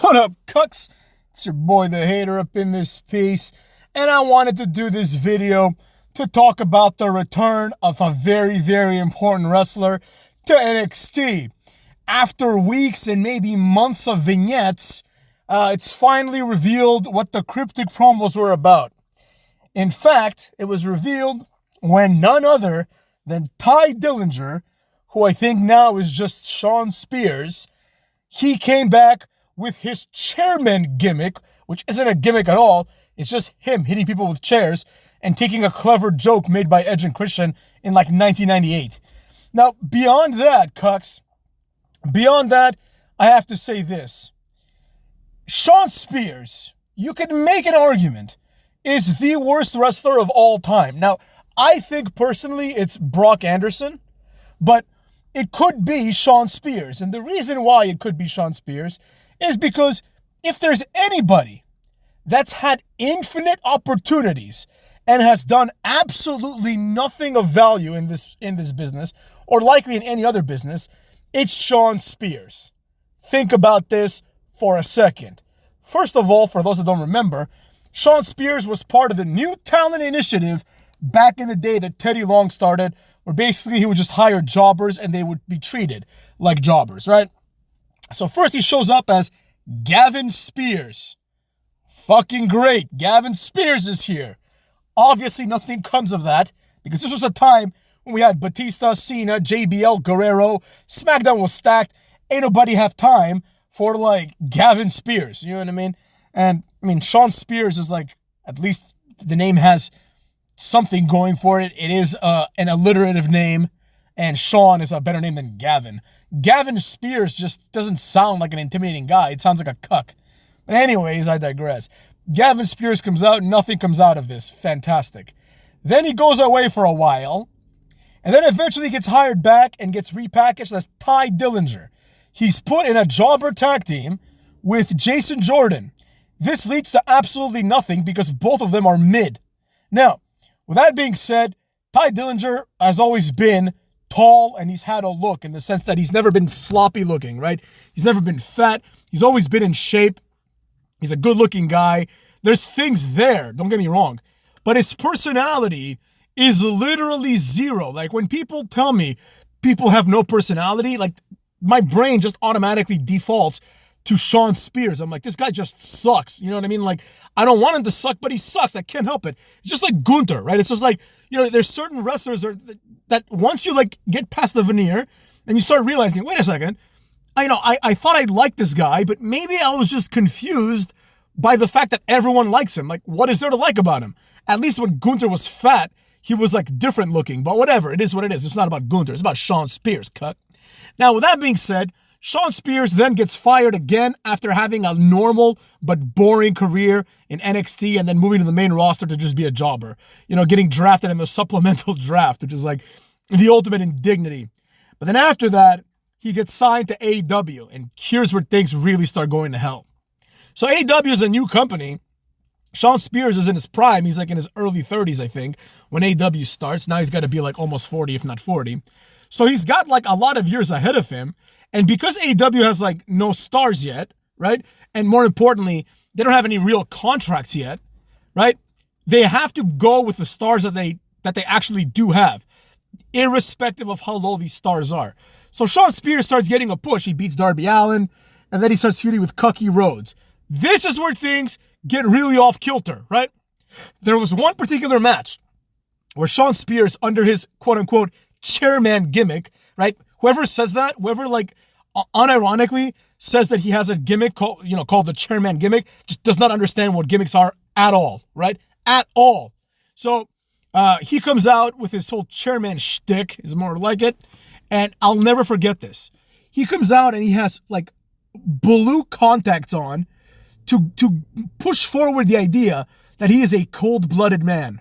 What up, cucks? It's your boy, the hater, up in this piece, and I wanted to do this video to talk about the return of a very, very important wrestler to NXT. After weeks and maybe months of vignettes, it's finally revealed what the cryptic promos were about. In fact, it was revealed when none other than Ty Dillinger, who I think now is just Sean Spears, he came back with his chairman gimmick, which isn't a gimmick at all. It's just him hitting people with chairs and taking a clever joke made by Edge and Christian in like 1998. Now, beyond that, cucks, beyond that, I have to say this. Sean Spears, you could make an argument, is the worst wrestler of all time. Now, I think personally it's Brock Anderson, but it could be Sean Spears. And the reason why it could be Sean Spears is because if there's anybody that's had infinite opportunities and has done absolutely nothing of value in this business, or likely in any other business, it's Sean Spears. Think about this for a second. First of all, for those that don't remember, Sean Spears was part of the New Talent Initiative back in the day that Teddy Long started, where basically he would just hire jobbers and they would be treated like jobbers, right? So first he shows up as Gavin Spears. Fucking great. Gavin Spears is here. Obviously nothing comes of that because this was a time when we had Batista, Cena, JBL, Guerrero. SmackDown was stacked. Ain't nobody have time for like Gavin Spears. You know what I mean? And I mean, Sean Spears is like, at least the name has something going for it. It is an alliterative name, and Sean is a better name than Gavin. Gavin Spears just doesn't sound like an intimidating guy. It sounds like a cuck. But anyways, I digress. Gavin Spears comes out, nothing comes out of this. Fantastic. Then he goes away for a while, and then eventually gets hired back and gets repackaged as Ty Dillinger. He's put in a jobber tag team with Jason Jordan. This leads to absolutely nothing because both of them are mid. Now, with that being said, Ty Dillinger has always been tall and he's had a look in the sense that he's never been sloppy looking, right? He's never been fat. He's always been in shape. He's a good looking guy. There's things there, don't get me wrong. But his personality is literally zero. Like when people tell me people have no personality, like my brain just automatically defaults to Sean Spears. I'm like, this guy just sucks. You know what I mean? Like, I don't want him to suck, but he sucks. I can't help it. It's just like Gunther, right? It's just like, you know, there's certain wrestlers that once you like get past the veneer and you start realizing, wait a second, I thought I liked this guy, but maybe I was just confused by the fact that everyone likes him. Like, what is there to like about him? At least when Gunther was fat, he was like different looking, but whatever. It is what it is. It's not about Gunther. It's about Sean Spears, cut. Now, with that being said, Sean Spears then gets fired again after having a normal but boring career in NXT and then moving to the main roster to just be a jobber. You know, getting drafted in the supplemental draft, which is like the ultimate indignity. But then after that, he gets signed to AEW, and here's where things really start going to hell. So AEW is a new company. Sean Spears is in his prime. He's like in his early 30s, I think, when AEW starts. Now he's got to be like almost 40, if not 40. So he's got like a lot of years ahead of him. And because AEW has like no stars yet, right? And more importantly, they don't have any real contracts yet, right? They have to go with the stars that they actually do have, irrespective of how low these stars are. So Sean Spears starts getting a push. He beats Darby Allin, and then he starts feuding with Cucky Rhodes. This is where things get really off kilter, right? There was one particular match where Sean Spears, under his quote-unquote chairman gimmick, right? Whoever says that, whoever like unironically says that he has a gimmick called the chairman gimmick, just does not understand what gimmicks are at all, right? At all. So he comes out with his whole chairman shtick, is more like it, and I'll never forget this. He comes out and he has like blue contacts on to push forward the idea that he is a cold-blooded man.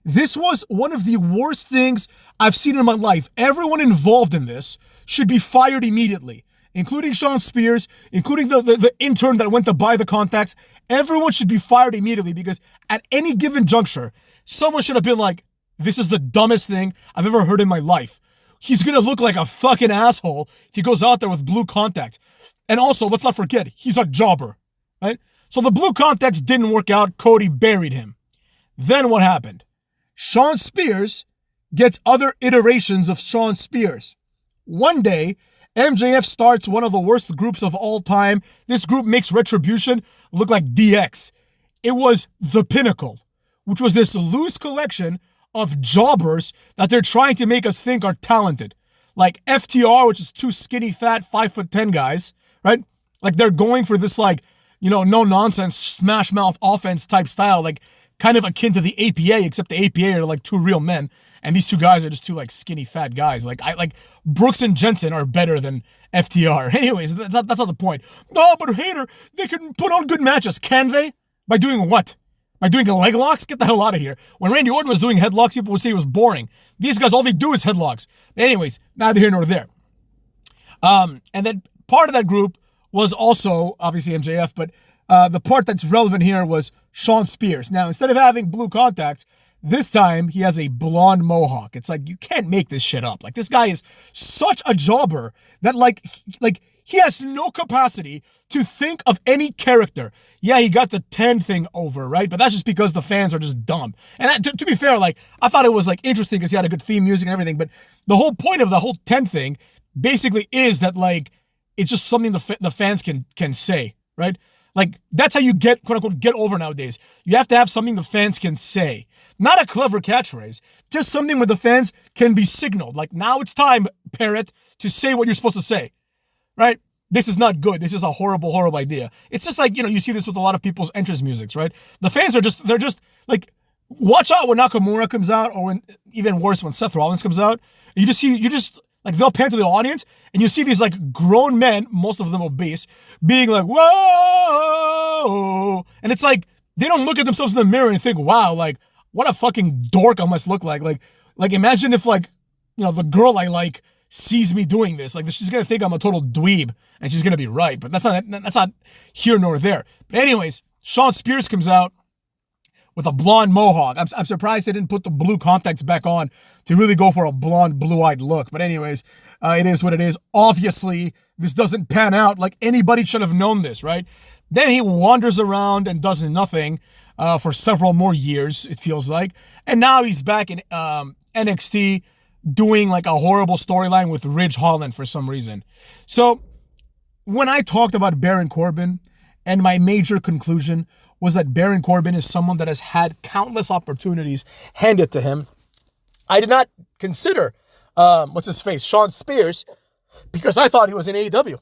This was one of the worst things I've seen in my life. Everyone involved in this should be fired immediately, including Sean Spears, including the intern that went to buy the contacts. Everyone should be fired immediately because at any given juncture, someone should have been like, this is the dumbest thing I've ever heard in my life. He's going to look like a fucking asshole if he goes out there with blue contacts. And also, let's not forget, he's a jobber, right? So the blue contacts didn't work out. Cody buried him. Then what happened? Shawn Spears gets other iterations of Shawn Spears. One day, MJF starts one of the worst groups of all time. This group makes Retribution look like DX. It was The Pinnacle, which was this loose collection of jobbers that they're trying to make us think are talented. Like FTR, which is two skinny, fat, 5'10" guys, right? Like they're going for this like, no nonsense, smash mouth offense type style, like kind of akin to the APA, except the APA are like two real men. And these two guys are just two like skinny fat guys. Like Brooks and Jensen are better than FTR. Anyways, that's not the point. No, but Hater, they can put on good matches. Can they? By doing what? By doing leg locks? Get the hell out of here. When Randy Orton was doing headlocks, people would say it was boring. These guys, all they do is headlocks. But anyways, neither here nor there. And then part of that group was also, obviously, MJF, but the part that's relevant here was Shawn Spears. Now, instead of having blue contacts, this time he has a blonde mohawk. It's like, you can't make this shit up. Like, this guy is such a jobber that, like he has no capacity to think of any character. Yeah, he got the 10 thing over, right? But that's just because the fans are just dumb. And to be fair, like, I thought it was, like, interesting because he had a good theme music and everything. But the whole point of the whole 10 thing basically is that, like, it's just something the fans can say, right? Like, that's how you get, quote unquote, get over nowadays. You have to have something the fans can say. Not a clever catchphrase, just something where the fans can be signaled. Like, now it's time, parrot, to say what you're supposed to say, right? This is not good. This is a horrible, horrible idea. It's just like, you see this with a lot of people's entrance musics, right? The fans are they're just like, watch out when Nakamura comes out, or when, even worse, when Seth Rollins comes out. You just like, they'll pan to the audience, and you see these, like, grown men, most of them obese, being like, whoa! And it's like, they don't look at themselves in the mirror and think, wow, like, what a fucking dork I must look like. Like imagine if, like, the girl I like sees me doing this. Like, she's gonna think I'm a total dweeb, and she's gonna be right. But that's not here nor there. But anyways, Shawn Spears comes out with a blonde mohawk. I'm surprised they didn't put the blue contacts back on to really go for a blonde, blue-eyed look. But anyways, it is what it is. Obviously, this doesn't pan out. Like, anybody should have known this, right? Then he wanders around and does nothing for several more years, it feels like. And now he's back in NXT doing, like, a horrible storyline with Ridge Holland for some reason. So, when I talked about Baron Corbin, and my major conclusion was that Baron Corbin is someone that has had countless opportunities handed to him, I did not consider, Shawn Spears, because I thought he was in AEW.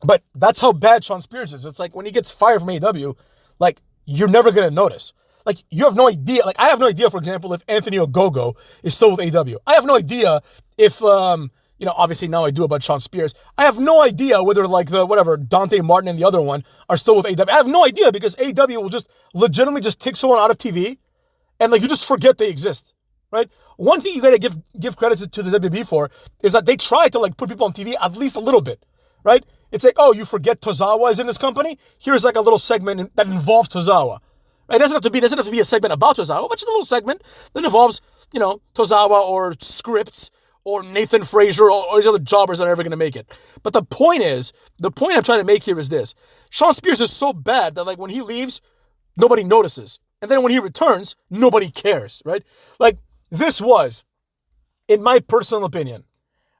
But that's how bad Shawn Spears is. It's like, when he gets fired from AEW, like, you're never going to notice. Like, you have no idea. Like, I have no idea, for example, if Anthony Ogogo is still with AEW. I have no idea if, obviously now I do about Shawn Spears. I have no idea whether, like, Dante Martin and the other one are still with AEW. I have no idea, because AEW will just legitimately just take someone out of TV and, like, you just forget they exist, right? One thing you got to give credit to the WB for is that they try to, like, put people on TV at least a little bit, right? It's like, oh, you forget Tozawa is in this company? Here's, like, a little segment that involves Tozawa. It doesn't have to be a segment about Tozawa, but just a little segment that involves, Tozawa or scripts or Nathan Frazier or all these other jobbers that are never going to make it. But the point I'm trying to make here is this. Shawn Spears is so bad that, like, when he leaves, nobody notices. And then when he returns, nobody cares, right? Like, this was, in my personal opinion,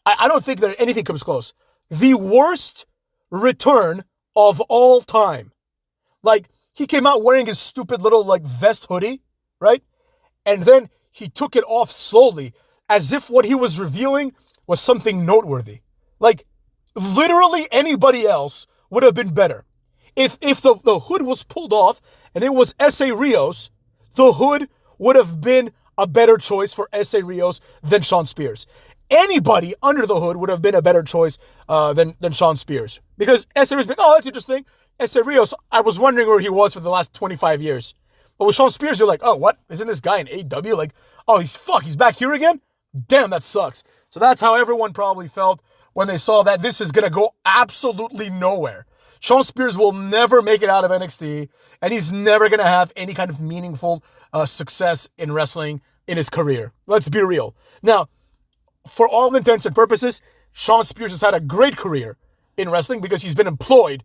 I don't think that anything comes close, the worst return of all time. Like, he came out wearing his stupid little, like, vest hoodie, right? And then he took it off slowly, as if what he was revealing was something noteworthy. Like, literally anybody else would have been better. If the hood was pulled off and it was S.A. Rios, the hood would have been a better choice for S.A. Rios than Shawn Spears. Anybody under the hood would have been a better choice than Shawn Spears. Because S.A. Rios, oh, that's interesting. S.A. Rios, I was wondering where he was for the last 25 years. But with Shawn Spears, you're like, oh, what? Isn't this guy in AEW? Like, oh, he's back here again? Damn, that sucks. So that's how everyone probably felt when they saw that this is going to go absolutely nowhere. Shawn Spears will never make it out of NXT, and he's never going to have any kind of meaningful success in wrestling in his career. Let's be real. Now, for all intents and purposes, Shawn Spears has had a great career in wrestling because he's been employed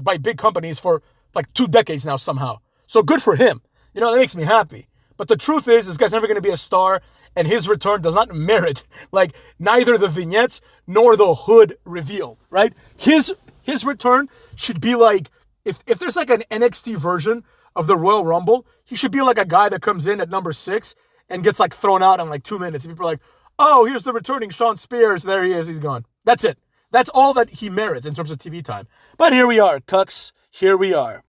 by big companies for like 2 decades now somehow. So good for him. You know, that makes me happy. But the truth is, this guy's never going to be a star, and his return does not merit like neither the vignettes nor the hood reveal, right? His return should be like, if there's like an NXT version of the Royal Rumble, he should be like a guy that comes in at number 6 and gets like thrown out in like 2 minutes. And people are like, oh, here's the returning Sean Spears. There he is. He's gone. That's it. That's all that he merits in terms of TV time. But here we are, cucks. Here we are.